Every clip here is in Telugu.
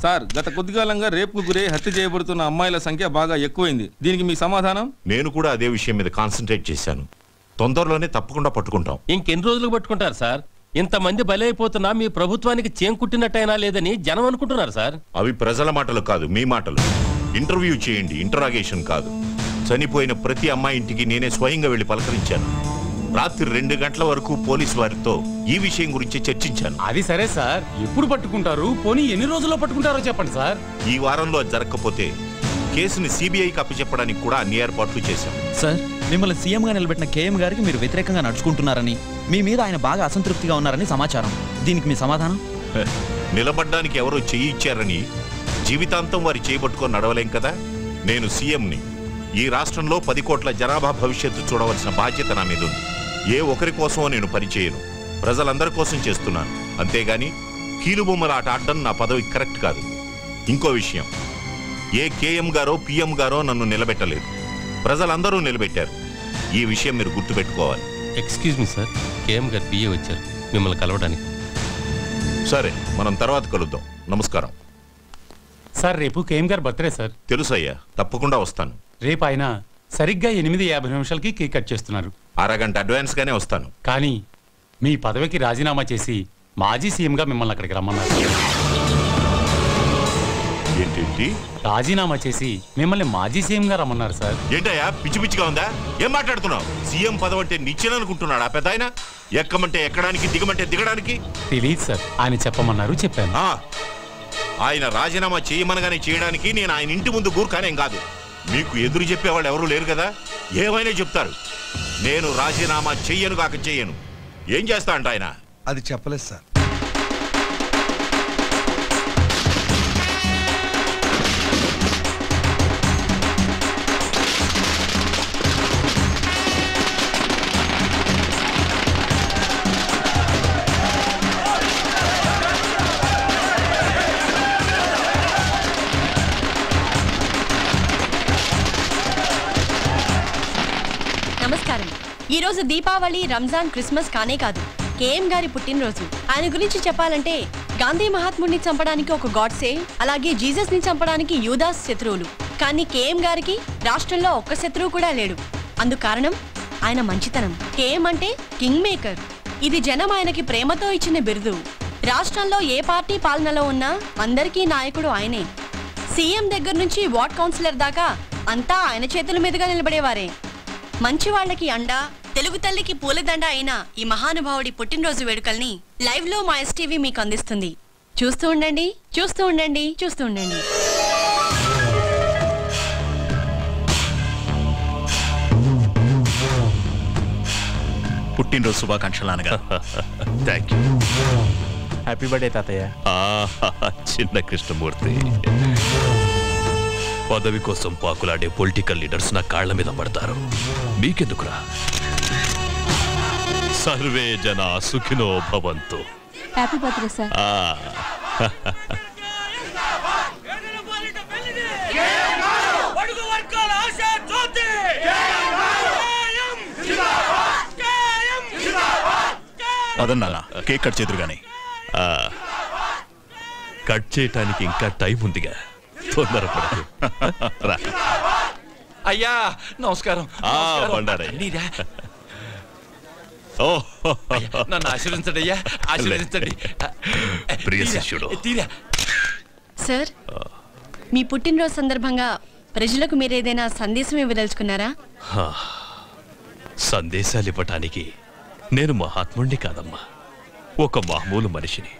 సార్ గత కొద్దికాలంగా రేపుకు గురై హత్య చేయబడుతున్న అమ్మాయిల సంఖ్య బాగా ఎక్కువైంది. దీనికి మీ సమాధానం? నేను కూడా అదే విషయం మీద కాన్సన్ట్రేట్ చేశాను. తొందరలోనే తప్పకుండా పట్టుకుంటాం. ఇంకెన్ని రోజులకు పట్టుకుంటారు సార్? ఇంతమంది బలైపోతున్నా మీ ప్రభుత్వానికి చేంకుట్టినట్టయినా లేదని జనం అనుకుంటున్నారు సార్. అవి ప్రజల మాటలు కాదు, మీ మాటలు. ఇంటర్వ్యూ చేయండి, ఇంటరాగేషన్ కాదు. చనిపోయిన ప్రతి అమ్మాయి ఇంటికి నేనే స్వయంగా వెళ్లి పలకరించాను. రాత్రి 2 గంటల వరకు పోలీసు వారితో ఈ విషయం గురించి చర్చించాను. అది సరే సార్, ఎప్పుడు పట్టుకుంటారు? పోనీ ఎన్ని రోజుల్లో పట్టుకుంటారో చెప్పండి సార్. ఈ వారంలో జరగకపోతే కేసుని సిబిఐకి అప్పచెప్పడానికి కూడా అన్ని ఏర్పాట్లు చేశాం. సార్, మిమ్మల్ని సీఎంగా నిలబెట్టిన కేఎం గారికి మీరు వ్యతిరేకంగా నడుచుకుంటున్నారని, మీ మీద ఆయన బాగా అసంతృప్తిగా ఉన్నారని సమాచారం. దీనికి మీ సమాధానం? నిలబడ్డానికి ఎవరో చెయ్యి ఇచ్చారని జీవితాంతం వారి చేయబట్టుకొని నడవలేం కదా. నేను సీఎంని. ఈ రాష్ట్రంలో 10 కోట్ల జనాభా భవిష్యత్తు చూడవలసిన బాధ్యత నా మీద ఉంది. ఏ ఒకరి కోసమో నేను పనిచేయను, ప్రజలందరి కోసం చేస్తున్నాను. అంతేగాని కీలుబొమ్మల ఆట ఆడడం నా పదవి కరెక్ట్ కాదు. ఇంకో విషయం, ఏ కేఎం గారో పిఎం గారో నన్ను నిలబెట్టలేదు, ప్రజలందరూ నిలబెట్టారు. ఈ విషయం మీరు గుర్తుపెట్టుకోవాలి. ఎక్స్క్యూజ్ మీ సార్, కేఎం గారు పిఏ వచ్చారు మిమ్మల్ని కలవడానికి. సరే, మనం తర్వాత కలుద్దాం. నమస్కారం సార్. రేపు కేఎం గారు బర్త్డే సార్. తెలుసయ్యా, తప్పకుండా వస్తాను. రేపు ఆయన సరిగ్గా 8:50 కేక్ కట్ చేస్తున్నారు. అరగంట అడ్వాన్స్ గానే వస్తాను. కానీ మీ పదవికి రాజీనామా చేసి మాజీ సీఎంగా మిమ్మల్ని అక్కడికి రమ్మన్నారు. ఏంటి? రాజీనామా చేసి మిమ్మల్ని మాజీ సీఎంగా రమ్మన్నారు సార్. ఏంటయ్యా, పిచ్చి పిచ్చిగా ఉందా? ఏం మాట్లాడుతున్నావు? సీఎం పదవి అంటే నిచ్చెననుకుంటున్నాడా పెద్ద ఆయన? ఎక్కమంటే ఎక్కడానికి, దిగమంటే దిగడానికి? తెలియదు సార్, ఆయన చెప్పమన్నారు, చెప్పాను. ఆయన రాజీనామా చేయమనగానే చేయడానికి నేను ఆయన ఇంటి ముందు గూర్ఖానేం కాదు. మీకు ఎదురు చెప్పేవాళ్ళు ఎవరూ లేరు కదా, ఏమైనా చెప్తారు. నేను రాజీనామా చెయ్యను కాక చెయ్యను. ఏం చేస్తా అంట ఆయన? అది చెప్పలేదు సార్. నమస్కారం. ఈ రోజు దీపావళి, రంజాన్, క్రిస్మస్ కానే కాదు, కేఎం గారి పుట్టినరోజు. ఆయన గురించి చెప్పాలంటే గాంధీ మహాత్ముడిని చంపడానికి ఒక గాడ్సే, అలాగే జీసస్ ని చంపడానికి యూదాస్ శత్రువులు. కానీ కేఎం గారికి రాష్ట్రంలో ఒక్క శత్రువు కూడా లేడు. అందుకు కారణం ఆయన మంచితనం. కేఎం అంటే కింగ్ మేకర్. ఇది జనం ఆయనకి ప్రేమతో ఇచ్చిన బిరుదు. రాష్ట్రంలో ఏ పార్టీ పాలనలో ఉన్నా అందరికీ నాయకుడు ఆయనే. సీఎం దగ్గర నుంచి వార్డ్ కౌన్సిలర్ దాకా అంతా ఆయన చేతుల మీదుగా నిలబడేవారే. మంచి వాళ్ళకి అండ, తెలుగు తల్లికి పూలదండ అయిన ఈ మహానుభావుడి పుట్టినరోజు వేడుకల్ని లైవ్ లో మా ఎస్టీవీ మీకు అందిస్తుంది. చూస్తూ ఉండండి, చూస్తూ ఉండండి, చూస్తూ ఉండండి. పుట్టినరోజు శుభాకాంక్షలు నాన్నగారు. Thank you. హ్యాపీ బర్త్డే తాతయ్య. చిన్న కృష్ణమూర్తి, పదవి కోసం పాకులాడే పొలిటికల్ లీడర్స్ నా కాళ్ల మీద పడతారు. మీకెందుకురా? సర్వే జన సుఖినో భవంతు. Happy birthday sir. అదన్నా కేక్ కట్ చేదురు గాని. కట్ చేయటానికి ఇంకా టైం ఉందిగా, తొందరపడదు. అయ్యా నమస్కారం. నన్ను ఆశీర్వదించండి అయ్యా, ఆశీర్వదించండి. ప్రియ శిష్యుడు. సార్, మీ పుట్టినరోజు సందర్భంగా ప్రజలకు మీరేదైనా సందేశం ఇవ్వదలుచుకున్నారా? సందేశాలు ఇవ్వటానికి నేను మహాత్ముడిని కాదమ్మా, ఒక మామూలు మనిషిని.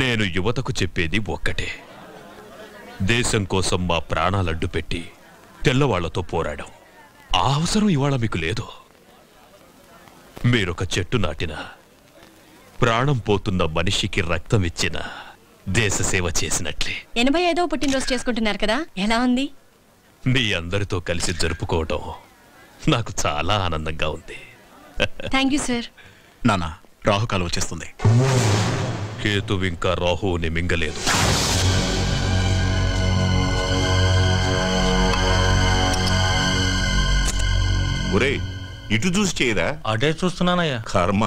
నేను యువతకు చెప్పేది ఒక్కటే, దేశం కోసం మా ప్రాణాలడ్డు పెట్టి తెల్లవాళ్లతో పోరాడాం. ఆ అవసరం ఇవాళ మీకు లేదు. మీరొక చెట్టు నాటిన, ప్రాణం పోతున్న మనిషికి రక్తం ఇచ్చిన, దేశ సేవ చేసినట్లే. 85వ పుట్టినరోజు చేసుకుంటున్నారు కదా, ఎలా ఉంది? మీ అందరితో కలిసి జరుపుకోవడం నాకు చాలా ఆనందంగా ఉంది. Thank you sir. నాన్న, రాహుకాలం వచ్చేస్తుంది. కేతు ఇంకా రాహువుని మింగలేదు. ఒరే, ఇటు చూసి చేయరా? అడే చూస్తున్నానయ్యా. కర్మ,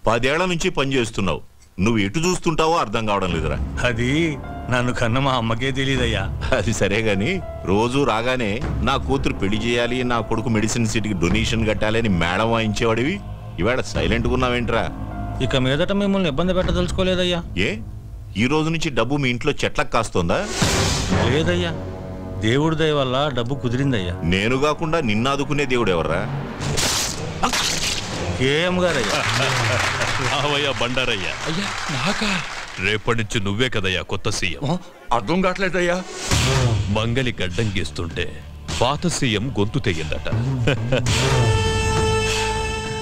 10 ఏళ్ల నుంచి పనిచేస్తున్నావు, నువ్వు ఎటు చూస్తుంటావో అర్థం కావడం లేదురా. అది నన్ను కన్న మా అమ్మకే తెలియదయ్యా. అది సరే గాని రోజు రాగానే నా కూతురు పెళ్లి చేయాలి, నా కొడుకు మెడిసిన్ సీట్కి డొనేషన్ కట్టాలి అని మేడం వాయించేవాడివి. ఇవాళ సైలెంట్గా ఉన్నావేంట్రా? ఇక మీదట మిమ్మల్ని ఇబ్బంది పెట్టదలుచుకోలేదయ్యా. ఏ ఈ రోజు నుంచి డబ్బు మీ ఇంట్లో చెట్లకు కాస్తోందా? లేదయ్యా, దేవుడి దయ వల్ల డబ్బు కుదిరిందయ్యా. నేను కాకుండా నిన్ను ఆదుకునే దేవుడు ఎవర్రా? కేఎం గారయ్యా. రావయ్యా బండారయ్యా. అయ్యా నాకా? రేపటి నుంచి నువ్వే కదయ్యా కొత్త సీఎం. అర్థం కావట్లేదయ్యా. మంగలి గడ్డం గీస్తుంటే పాత సీఎం గొంతు తెగిందట.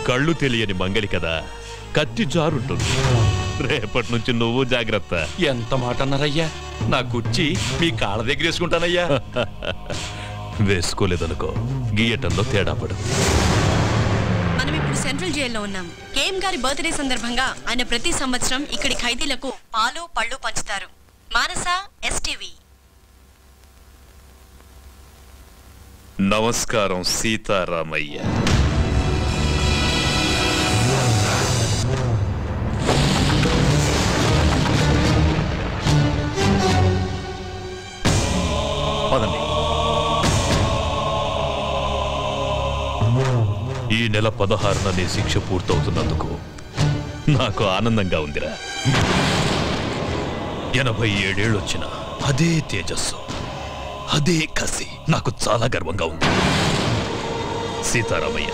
కళ్ళు తెలియని మంగలి కదా, కత్తి జారుంటుంది. రేపటి నుంచి నువ్వు జాగ్రత్త. ఎంత మాట అన్నారయ్యా? నా కుర్చీ మీ కాళ్ళ దగ్గర వేసుకుంటానయ్యా. వేసుకోలేదనుకో గీయటంలో తేడా పడు. మనం ఇప్పుడు సెంట్రల్ జైల్లో ఉన్నాం. కేఎం గారి బర్త్డే సందర్భంగా ఆయన ప్రతి సంవత్సరం ఇక్కడి ఖైదీలకు పాలు పళ్ళు పంచుతారు. మానస, ఎస్టీవీ. నమస్కారం సీతారామయ్య. ఈ నెల 16న నీ శిక్ష పూర్తవుతున్నందుకు నాకు ఆనందంగా ఉందిరా. 87 ఏళ్ళు వచ్చిన అదే తేజస్సు, అదే కసి నాకు చాలా గర్వంగా ఉంది. సీతారామయ్య,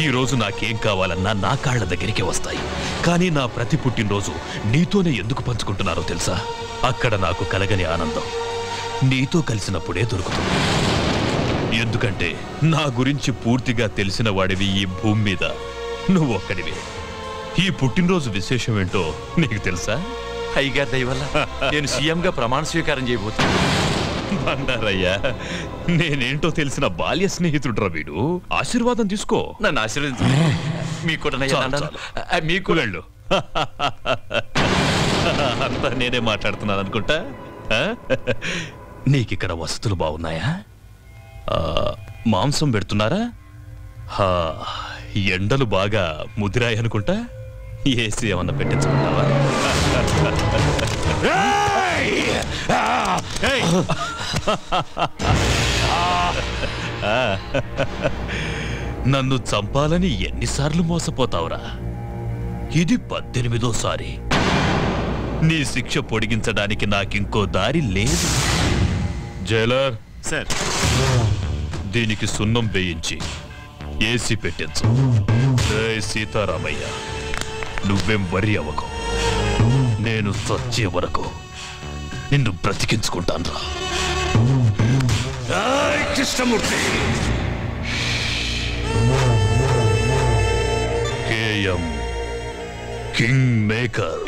ఈ రోజు నాకేం కావాలన్నా నా కాళ్ల దగ్గరికి వస్తాయి. కానీ నా ప్రతి పుట్టినరోజు నీతోనే ఎందుకు పంచుకుంటున్నారో తెలుసా? అక్కడ నాకు కలగని ఆనందం నీతో కలిసినప్పుడే దొరుకుతుంది. ఎందుకంటే నా గురించి పూర్తిగా తెలిసిన వాడివి ఈ భూమి మీద నువ్వు ఒక్కడివి. ఈ పుట్టినరోజు విశేషం ఏంటో నీకు తెలుసా? అయ్యగారి దయ వల్ల నేను సీఎంగా ప్రమాణ స్వీకారం చేయబోతున్నాను. బండారయ్యా, నేనేంటో తెలిసిన బాల్య స్నేహితుడురా వీడు. ఆశీర్వాదం తీసుకో. నన్ను ఆశీర్వదించు. మీకు కూడా మీకు వెళ్ళు. అంతా నేనే మాట్లాడుతున్నాను అనుకుంటా. నీకిక్కడ వసతులు బాగున్నాయా? మాంసం పెడుతున్నారా? ఎండలు బాగా ముదిరాయనుకుంటా. ఏసీ ఏమన్నా పెట్టించుకుంటావా? నన్ను చంపాలని ఎన్నిసార్లు మోసపోతావురా? ఇది 18వ నీ శిక్ష పొడిగించడానికి నాకింకో దారి లేదు. జైలర్ సార్, దీనికి సున్నం వేయించి ఏసీ పెట్టించు. సీతారామయ్య, నువ్వేం వరి అవ్వకు. నేను చచ్చే వరకు నిన్ను బ్రతికించుకుంటాను రా. కృష్ణమూర్తి. KM king maker.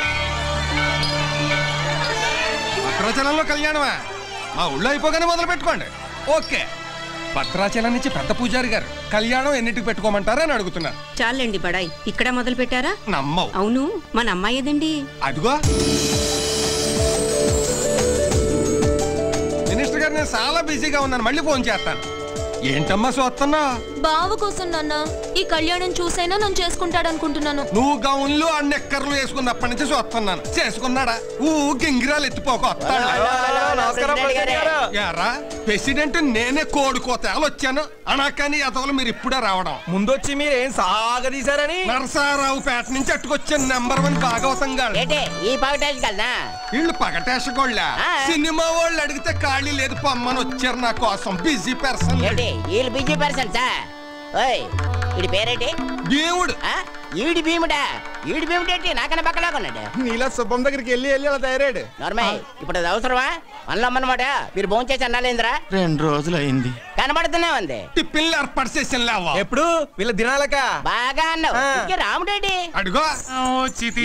భద్రాచలంలో కళ్యాణమా? మా ఊళ్ళో అయిపోగానే మొదలు పెట్టుకోండి. ఓకే. భద్రాచలం నుంచి పెద్ద పూజారి గారు కళ్యాణం ఎన్నిటికి పెట్టుకోమంటారా అని అడుగుతున్నారు. చాలండి బడాయి, ఇక్కడ మొదలు పెట్టారా? నమ్మవు. అవును, మన అమ్మాయి ఏదండి? అదిగో మినిస్టర్ గారు, నేను చాలా బిజీగా ఉన్నాను, మళ్ళీ ఫోన్ చేస్తాను. ఏంటమ్మా చూస్తున్నా? బావ కోసం నాన్న, ఈ కళ్యాణం చూసైనా నన్ను చేసుకుంటాడనుకుంటున్నాను. నువ్వు గౌన్లు అన్నెక్కర్లు వేసుకున్నప్పటి నుంచి చూస్తున్నాను. చేసుకున్నాడా? గింగిరాలు ఎత్తిపోక ప్రెసిడెంట్ నేనే కోడుకోతేలు వచ్చాను అనాకని అతలు మీరు ఇప్పుడే రావడం. ముందొచ్చి మీరేం సాగదీశారని నరసారావు పేట నుంచి అట్టుకొచ్చాను. నంబర్ 1 భాగవతం గారు. వీళ్ళు పగటేసుకోళ్ళ సినిమా వాళ్ళు అడిగితే ఖాళీ లేదు పొమ్మని వచ్చారు నా కోసం. Busy person. Busy person sir. వీడి పేరేంటి? భీముడు. ఈడి భీముడా? ఈడి భీముడేంటి నాకన్నా పక్కలాగున్నాడు. నీలా శుభం దగ్గరికి వెళ్ళి అలా తయారాడు. నార్మల్. ఇప్పుడు అది అవసరమా? అన్నమాట మీరు భోజనం చేసి అన్నాలేంద్రా? 2 రోజులు అయింది. కనబడుతూనే ఉంది. టిఫిన్లు ఏర్పాటు చేసిన ఎప్పుడు వీళ్ళ దినాలక బాగా అన్నావు. రాముడేంటి? అడుగో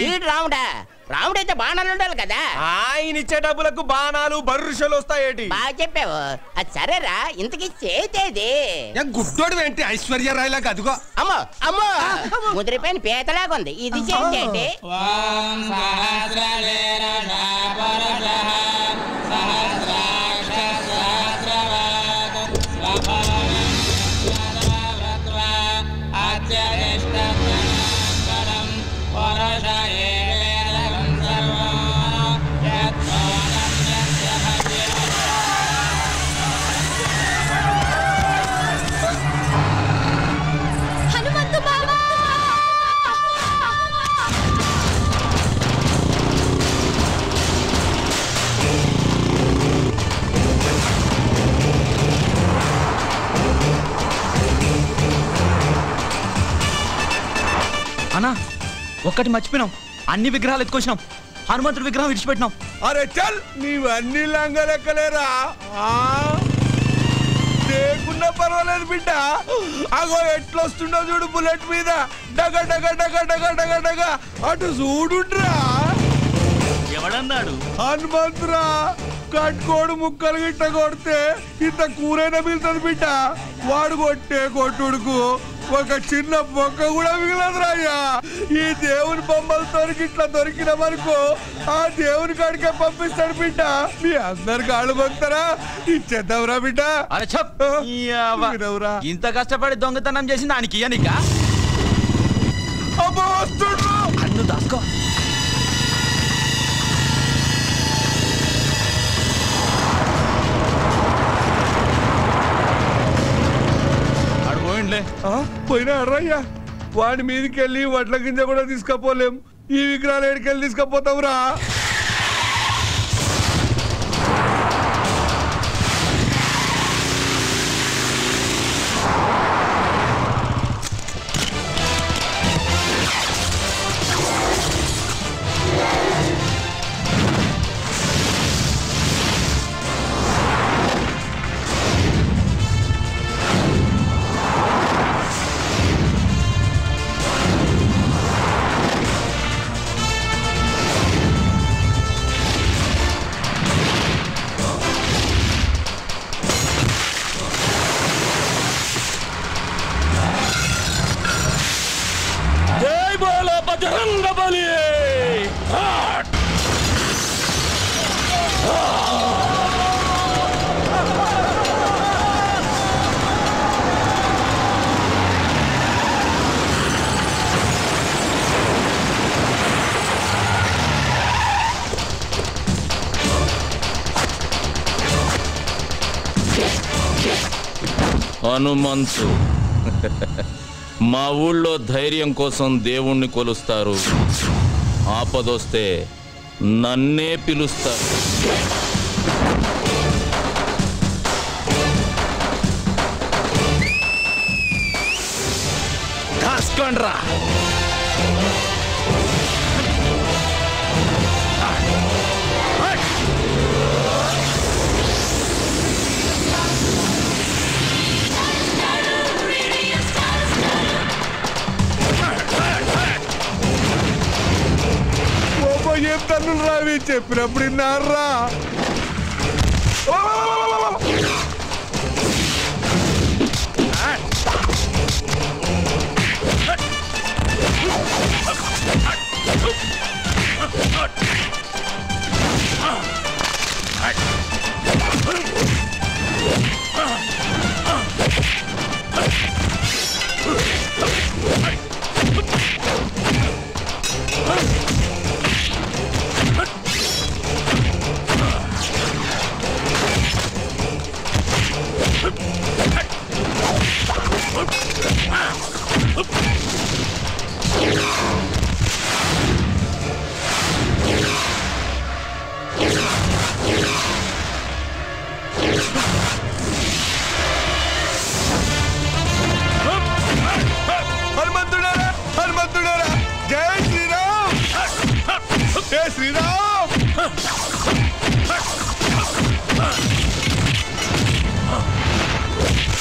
ఈడు రాముడా? రాముడైతే బాణాలు ఉండాలి కదా. ఆయన ఇచ్చే డబ్బులకు బాణాలు బర్రుషలు వస్తాయేటి? బాగా చెప్పావు. అది సరేరా, ఇంతకీ చేతేది గుడ్డోడు ఏంటి? ఐశ్వర్యరాయ్ లాగా. అదిగో అమ్మో అమ్మో, ముదిరిపోయిన పీతలాగా ఉంది. ఇది చేతేటి? అన్నా ఒక్కటి మర్చిపోయినాం, అన్ని విగ్రహాలు ఎత్తుకొచ్చినాం, హనుమంతుడి విగ్రహం విడిచిపెట్టినాం. అరే చల్ నీవన్నీ లంగలెక్కలేరా లేకున్నా పర్వాలేదు బిడ్డ. అగో ఎట్లొస్తుండో చూడు బుల్లెట్ మీద డగ డగ డగ డగ డగ డగ అటు చూడుండ్రా. ఎవడన్నాడు? హనుమంతురా. కట్టుకోడు ముక్కలు గిట్ట కొడితే ఇంత కూరైనా మిగులుతుంది బిడ్డ. వాడు కొట్టే కొట్టుడుకు ఒక చిన్న బొక్క కూడా మిగలదురా అయ్యా. ఈ దేవుని బొమ్మలతో ఇట్లా దొరికినామనుకో ఆ దేవుని కాడికే పంపిస్తాడు బిడ్డ. మీ అందరు కాళ్ళు కొస్తారా? ఇచ్చేద్దాంరా బిడ్డ. అరే చెప్ ఇంత కష్టపడి దొంగతనం చేసింది దానికి ఇయ్యనిక? అబ్బో వస్తుండ్రు. అన్ను దాసుకో. పోయినా అర్రయ్యా. వాడి మీదకి వెళ్ళి వడ్ల గింజ కూడా తీసుకపోలేం. ఈ విగ్రహాలు ఏడికెళ్ళి తీసుకపోతావురా? హనుమంతు మా ఊళ్ళో ధైర్యం కోసం దేవుణ్ణి కొలుస్తారు, ఆపదొస్తే నన్నే పిలుస్తారు. కాసుకోండ్రా. ఏం తన్నులు రావి చెప్పినప్పుడు విన్నారా?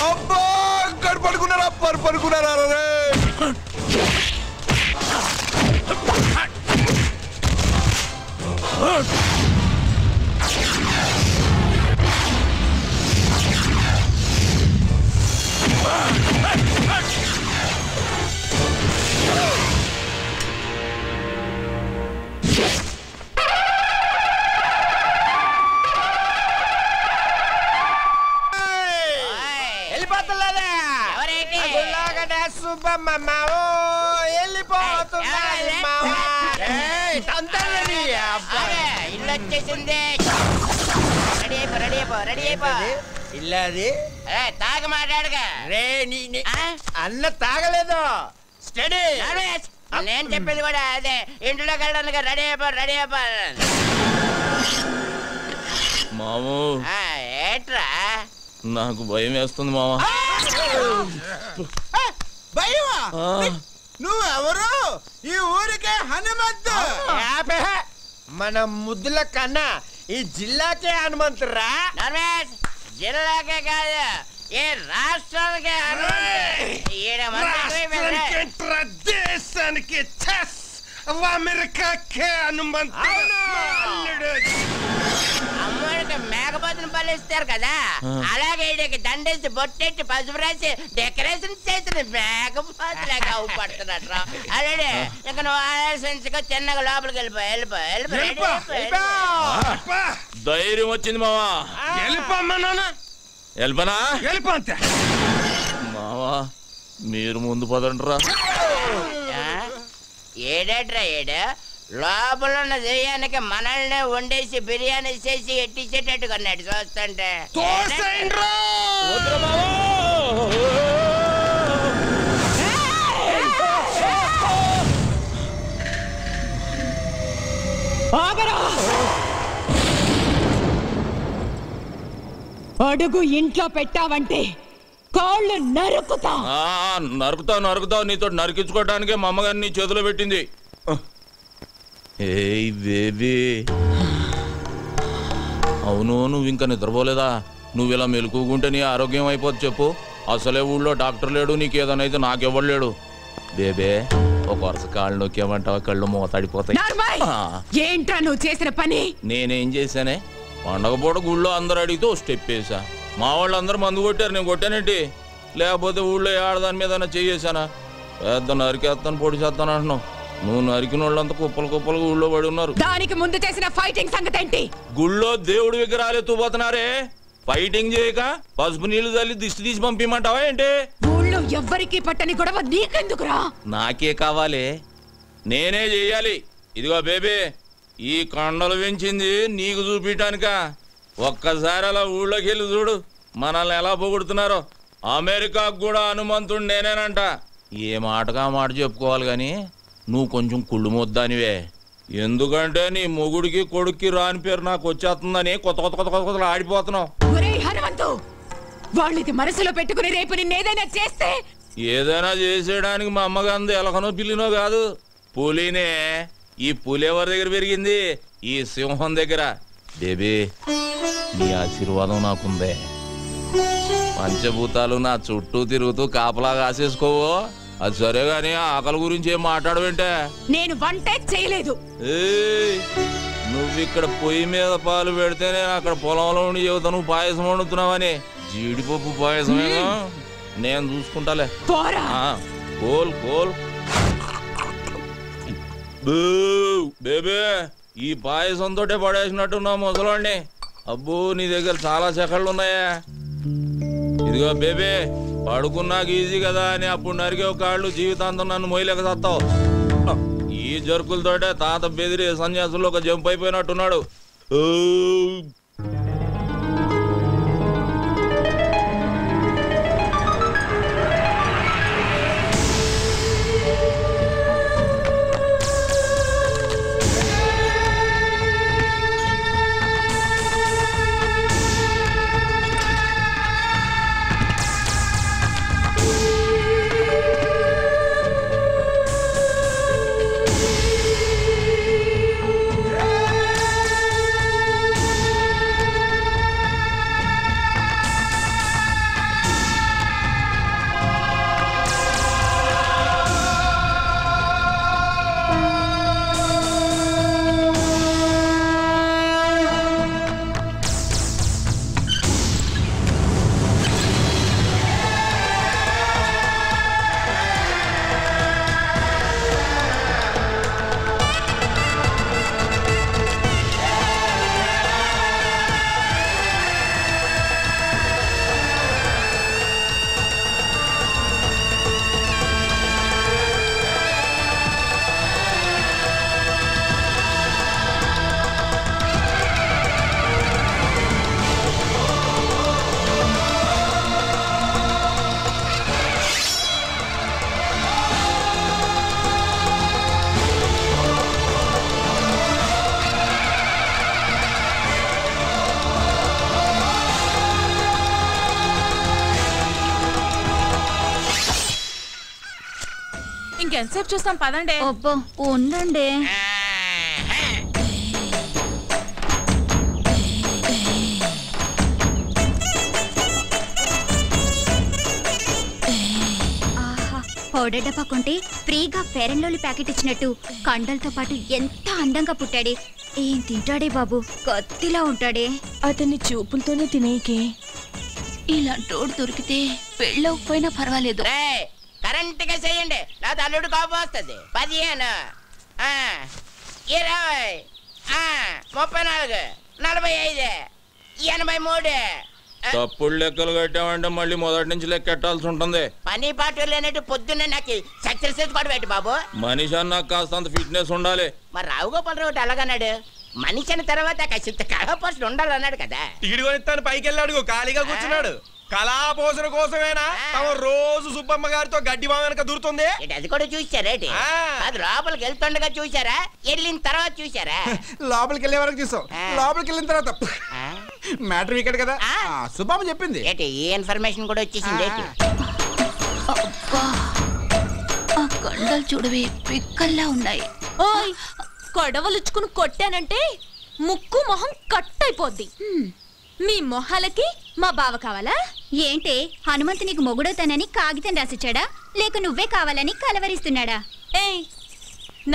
అబ్బా పడుకున్నారా? పడుకున్నారా? ఇల్లది తాగ మాట్లాడగా రే అన్న తాగలేదు. స్టడీ నేను చెప్పేది కూడా అదే. ఇంట్లోకి వెళ్ళడానికి రెడీ అయిపో రెడీ అయిపో. మామూ ఏట్రా? నాకు భయం వేస్తుంది మామా. భయమా? నువ్వెవరు? ఈ ఊరికే హనుమంతు. మన ముద్దుల కన్నా ఈ జిల్లాకే హనుమంతురా. జిల్లాకే కాదు, ఏ రాష్ట్రానికే దేశానికి అమెరికాకే హనుమంతు. అమ్మడికి మేకపోతుని పలిస్తారు కదా, అలాగే ఈడికి దండేసి బొట్టెట్టి పసుపు రాసి డెకరేషన్ చేసిన మేకపోతులాగా అవుపడుతున్నట్టు. అలాగే ఇక నువ్వు ఆలోచించుకో, చిన్నగా లోపలికి వెళ్ళిపో. ధైర్యం వచ్చింది మావా. వెళ్ళిపోనా? మావా మీరు ముందు పదండ్రా. ఏడేట్రా ఏడు లోపల ఉన్న దెయ్యానికి మనల్ని వండేసి బిర్యానీ చేసి ఎట్టించేటట్టు కొన్నాడు చూస్తుంటే. అడుగు ఇంట్లో పెట్టావంటే కాళ్ళు నరుకుతావు. నరుకుతావు. నీతో నరికించుకోవడానికే మా అమ్మగారిని నీ చేతిలో పెట్టింది. ఏయ్ బేబీ, అవును నువ్వు ఇంకా నిద్రపోలేదా? నువ్వు ఇలా మెలుకుంటే నీ ఆరోగ్యం అయిపోద్ది. చెప్పు, అసలే ఊళ్ళో డాక్టర్ లేడు, నీకేదనైతే నాకెవ్వలేడు. బేబే ఒక వరుస కాళ్ళు నొక్కేమంటావా? కళ్ళు మూతాడిపోతాయి. ఏంట్రా నువ్వు చేసిన పని? నేనేం చేశానే? పండగ పూట గుళ్ళో అందరు అడిగితే స్టెప్ వేసా. మా వాళ్ళు అందరూ మందు కొట్టారు, నేను కొట్టానేంటి? లేకపోతే ఊళ్ళో ఆడదాని మీద చేసానా? పెద్ద నరికేస్తాను పొడి చేస్తాను అంటున్నావు. నువ్వు నరికిన వాళ్ళంతా కుప్పలు ఊళ్ళో పడి ఉన్నారు. దానికి ముందు చేసిన ఫైటింగ్ సంగతి ఏంటి? గుళ్ళో దేవుడి విగ్రహాలు ఎత్తుపోతున్నారే, ఫైటింగ్ చేయక పసుపు నీళ్లు చల్లి దిష్టి తీసి పంపిమంటావా ఏంటి? ఊళ్ళో ఎవ్వరికి పట్టని గొడవ నీకెందుకురా? నాకే కావాలి, నేనే చెయ్యాలి. ఇదిగో బేబీ, ఈ కొండలు పెంచింది నీకు చూపించడానిక. ఒక్కసారి అలా ఊళ్ళోకి వెళ్ళి చూడు, మనల్ని ఎలా పొగుడుతున్నారో. అమెరికాకు కూడా హనుమంతుడు నేనేనంట. ఏ మాటగా మాట చెప్పుకోవాలి గాని నువ్వు కొంచెం కుళ్ళు మొద్దానివే. ఎందుకంటే నీ మొగుడికి కొడుక్కి రాని పేరు నాకు వచ్చేస్తుందని కొత్త ఆడిపోతున్నావు. వాళ్ళది మనసులో పెట్టుకుని రేపు నిన్నేదైనా చేస్తే? ఏదైనా చేసేయడానికి మా అమ్మగాంది ఎలకనో పిల్లినో కాదు, పులినే. ఈ పులి ఎవరి దగ్గర పెరిగింది? ఈ సింహం దగ్గర. బేబీ నీ ఆశీర్వాదం నాకుందే. పంచభూతాలు నా చుట్టూ తిరుగుతూ కాపలా కాసేసుకోవు. అది సరే గాని ఆకలి గురించి ఏం మాట్లాడవేంటే? నేను వంటే చేయలేదు. నువ్వు ఇక్కడ పొయ్యి మీద పాలు పెడితే నేను అక్కడ పొలంలో ఉండి చెబుతా నువ్వు పాయసం వండుతున్నావని. జీడిపప్పు పాయసమేగా, నేను చూసుకుంటాలే. కోల్ కోల్ బేబే, ఈ పాయసంతో పడేసినట్టున్నా ముసలాండి. అబ్బో నీ దగ్గర చాలా సెకళ్ళు ఉన్నాయా? ఇదిగో బేబే, పడుకున్నాక ఈజీ కదా అని అప్పుడు నరికే కాళ్ళు జీవితాంతం నన్ను మొయ్యలేక సత్తావు. ఈ జరుకులతోటే తాత బెదిరి సన్యాసుల్లో ఒక జంప్ అయిపోయినట్టున్నాడు. ఇంకెంతసేపు చూస్తాం పదండి. అబ్బో ఉండండి. పౌడర్ డబ్బా కొంటే ఫ్రీగా ఫెయిర్ అండ్ లవ్లీ ప్యాకెట్ ఇచ్చినట్టు కండలతో పాటు ఎంత అందంగా పుట్టాడే. ఏం తింటాడే బాబు, కత్తిలా ఉంటాడే. అతన్ని చూపులతోనే తినేకే. ఇలాంటోడు దొరికితే పెళ్ళవకపోయినా పర్వాలేదు. కరెంట్ గా చేయండి, నా అల్లుడు కోపం వస్తుంది. 15 20 34 45 83. తప్పుడు లెక్కలు కట్టామంటే మళ్ళీ మొదటి నుంచి లెక్కెట్టాల్సి ఉంటుంది. పని పాటు లేనట్టు పొద్దున్నే నాకు సక్సెస్ కూడా పెట్టి బాబు. మనిషి అన్న కాస్తంత ఫిట్నెస్ ఉండాలి. మరి రావు గోపాల్ రావు అలాగన్నాడు. మనిషి అన్న తర్వాత కాస్త కళాపోషణ ఉండాలన్నాడు కదా. టికెట్ కొనిస్తాను పైకి వెళ్ళాడు, ఖాళీగా కూర్చున్నాడు. కళాపోషణ కోసమేనా రోజు సుబ్బమ్మ గారితో గడ్డి బావ వెనక దూరుతుంది. అది కూడా చూసారేటి? అది లోపలికి వెళ్తుండగా చూసారా, వెళ్ళిన తర్వాత చూసారా? లోపలికి వెళ్ళే వరకు చూసాం, లోపలికి వెళ్ళిన తర్వాత మ్యాటర్ ఇక్కడ కదా సుబ్బమ్మ చెప్పింది. ఏంటి ఈ ఇన్ఫర్మేషన్ కూడా వచ్చేసింది? ఆ కండలు చూడవే పిక్కల్లా ఉన్నాయి. ఓయ్ కొడవలుచ్చుకుని కొట్టానంటే ముక్కు మొహం కట్ అయిపోద్ది. మీ మొహాలకి మా బావ కావాలా ఏంటే? హనుమంతు నీకు మొగుడవుతానని కాగితం రాసిచ్చాడా, లేక నువ్వే కావాలని కలవరిస్తున్నాడా? ఏయ్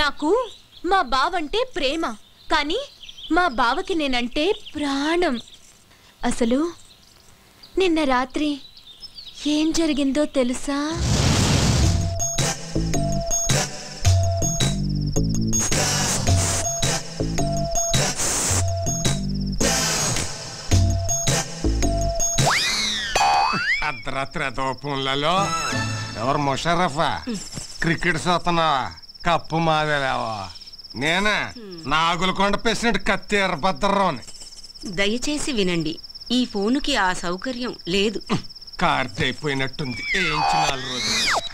నాకు మా బావంటే ప్రేమ, కానీ మా బావకి నేనంటే ప్రాణం. అసలు నిన్న రాత్రి ఏం జరిగిందో తెలుసా? అర్ధరాత్రి దోపంలలో ఎవరు ముషరఫా క్రికెట్ చూస్తున్నావా? కప్పు మాదేలేవా? నేనే నాగులకొండ ప్రెసిడెంట్ కత్తి ఎర్రభద్రరావుని. దయచేసి వినండి, ఈ ఫోనుకి ఆ సౌకర్యం లేదు. కార్తె అయిపోయినట్టుంది. ఏంచి 4 రోజులు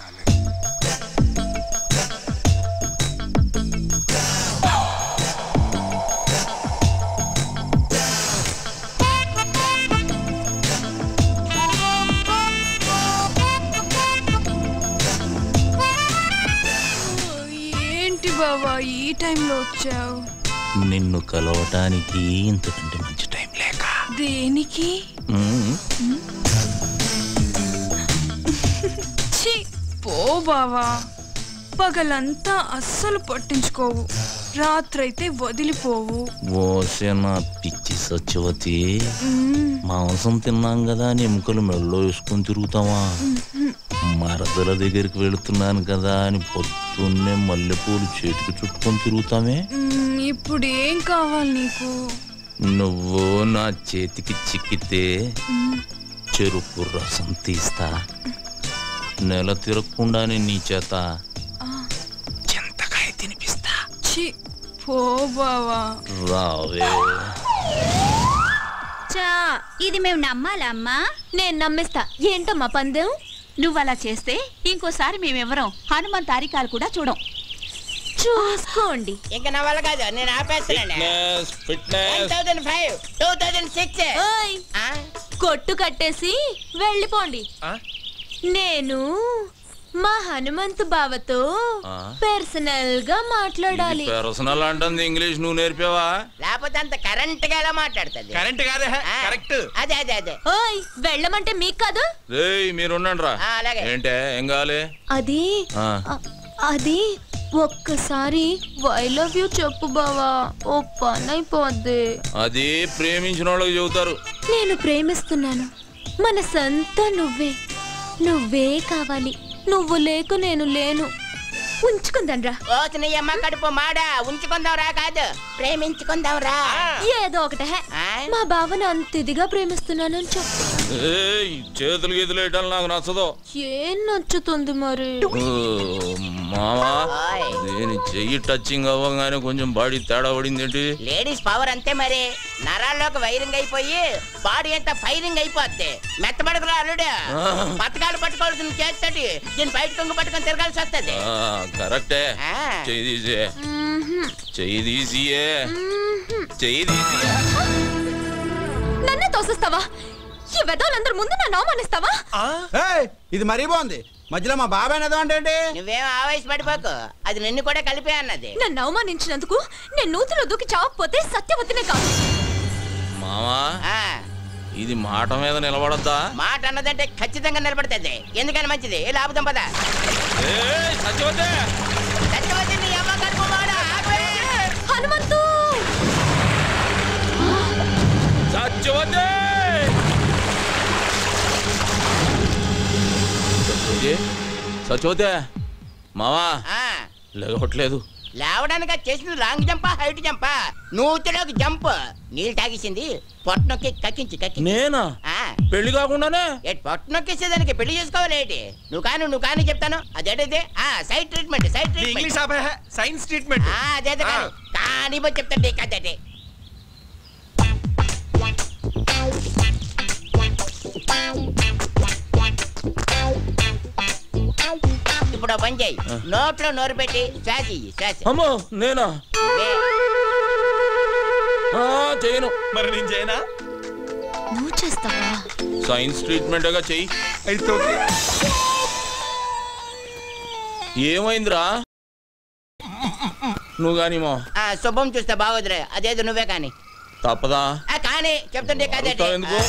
బావా ఈ టైంలో వచ్చావు? నిన్ను కలవటానికి ఇంతకంటే మంచి టైం లేక. దేనికి? ఛీ పో బావా, పగలంతా అస్సలు పట్టించుకోవు, రాత్రైతే వదిలిపోవు. ఓసేన పిచ్చి సత్యవతి, మాంసం తిన్నాం కదా అని ఎముకలు మెళ్ళో వేసుకొని తిరుగుతావా? మరదల దగ్గరికి వెళుతున్నాను కదా అని పొద్దున్నే మల్లెపూలు చేతికి చుట్టుకొని తిరుగుతామే. ఇప్పుడు ఏం కావాలి నీకు? నువ్వు నా చేతికి చిక్కితే చెరుకు రసం తీస్తా, నెల తిరగకుండానే నీ చేత చింతకాయ తినిపిస్తా. పో బావా. రావే. చా ఇది మేము నమ్మాలా అమ్మా? నేను నమ్మిస్తా. ఏంటమ్మా పందెం? నువ్వలా చేస్తే ఇంకోసారి మేమెవరం హనుమంత్ తారికాలు కూడా చూడం. చూసుకోండి. ఇంకా నా వల్ల కాదు, నేను ఆపేస్తున్నాను. 1005 2006. కొట్టు కట్టేసి వెళ్ళిపోండి. నేను మా హనుమంతు బావతో పర్సనల్ గా మాట్లాడాలి. పర్సనల్ అంటుంది ఇంగ్లీష్ నువ్వు నేర్పావా? లేకపోతే అంత కరెంట్ గా ఎలా మాట్లాడుతుంది? కరెంట్ కాదే, కరెక్ట్. అదే అదే అదే. ఓయ్ వెళ్ళమంటే మీకు కాదు. మీరుండండి రా. ఏంటే ఏం కావాలి? అది ఒక్కసారి ఐ లవ్ యూ చెప్పు బావా, ఓ పని అయిపోద్ది. అది ప్రేమించిన వాళ్ళకి చెబుతారు. నేను ప్రేమిస్తున్నాను, మనసంతా నువ్వే, నువ్వే కావాలి. నువ్వు లేకు నేను లేను. ఉంచుకుందాం రా. అమ్మ కడుపు మాడా, ఉంచుకుందాం రా కాదు, ప్రేమించుకుందాం రా. ఏదో ఒకటే. మా బావను అంత ఇదిగా ప్రేమిస్తున్నానని చెప్పు. చేతులు గీతులు వేయటం నాకు నచ్చదు. ఏం నచ్చుతుంది మరి? మామా నేను చెయ్యి టచింగ్ అవ్వగానే కొంచెం బాడీ తేడా పడింది ఏంటి? లేడీస్ పవర్ అంతే మరి. నరాల్లోకి వైరింగ్ అయిపోయి బాడీ అంతా ఫైరింగ్ అయిపోద్ది. మెత్తబడుకురా అల్లుడు, పథకాలు పట్టుకోవాల్సిన చేస్తాడు, దీన్ని బయట కొంగు పట్టుకొని తిరగాల్సి వస్తుంది. కరెక్టే. చెయ్యి తీసే, చెయ్యి తీసియే, చెయ్యి తీసి. నన్ను తోసిస్తావా? ఈ వెదవులందరి ముందు నన్ను అవమానిస్తావా? ఇది మరీ బాగుంది. మధ్యలో మా బాబాయ్ ఏదో అంటే నువ్వేం ఆవేశపడిపోకు, అది నిన్ను కూడా కలిపే అన్నది. నన్ను అవమానించినందుకు నేను నూతిలో దూకి చావకపోతే సత్యవతినే కాదు. మామా ఇది మాట మీద నిలబడద్దా? మాట అన్నదంటే ఖచ్చితంగా నిలబడుతుంది. ఎందుకని మంచిది, లాభం పద. సత్యవతి నీ అమ్మ కడుపువాడా? హనుమంతు! సత్యవతి! సత్యవతి మావా లేవట్లేదు. లేవడానికి చేసింది లాంగ్ జంపా హైట్ జంపా? నూతిలోకి జంప్. నీళ్ళు తాగేసింది పొట్టనొక్కి కక్కించి నేనా? పెళ్లి కాకుండానే పొట్టనొక్కేసేదానికి పెళ్లి చేసుకోవాలి ఏంటి? నువ్వు కానీ చెప్తాను. అదేంటిది? Side treatment. సైన్స్ ట్రీట్మెంట్ అదే కానీ చెప్తాండి కదండి. ఇప్పుడు పని చేయి, నోట్లో నోరు పెట్టి శ్వాస శ్వాస. అమ్మో నేనా? చేయను. మరి నేను చేయనా? నువ్వు చేస్తావా? సైన్స్ ట్రీట్మెంట్గా చెయ్యి. అయితే ఓకే. ఏమైందిరా? నువ్వు కానీ మా శుభం చూస్తే బాగోదురే, అదేదో నువ్వే కానీ. తప్పదా? కానీ చెప్తుంటే కదే. ఎందుకు?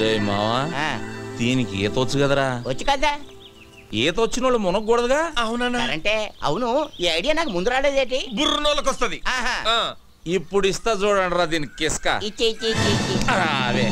రే మావా, దీనికి ఈత వచ్చు కదరా? వచ్చు కదా. ఈత వచ్చిన వాళ్ళు మునగకూడదుగా? అవునా? అంటే అవును, ఈ ఐడియా నాకు ముందు రాలేదేటి? బుర్రనోళ్ళకి వస్తుంది. ఇప్పుడు ఇస్తా చూడండి రా దీనికి కిస్క. ఇచ్చి అవే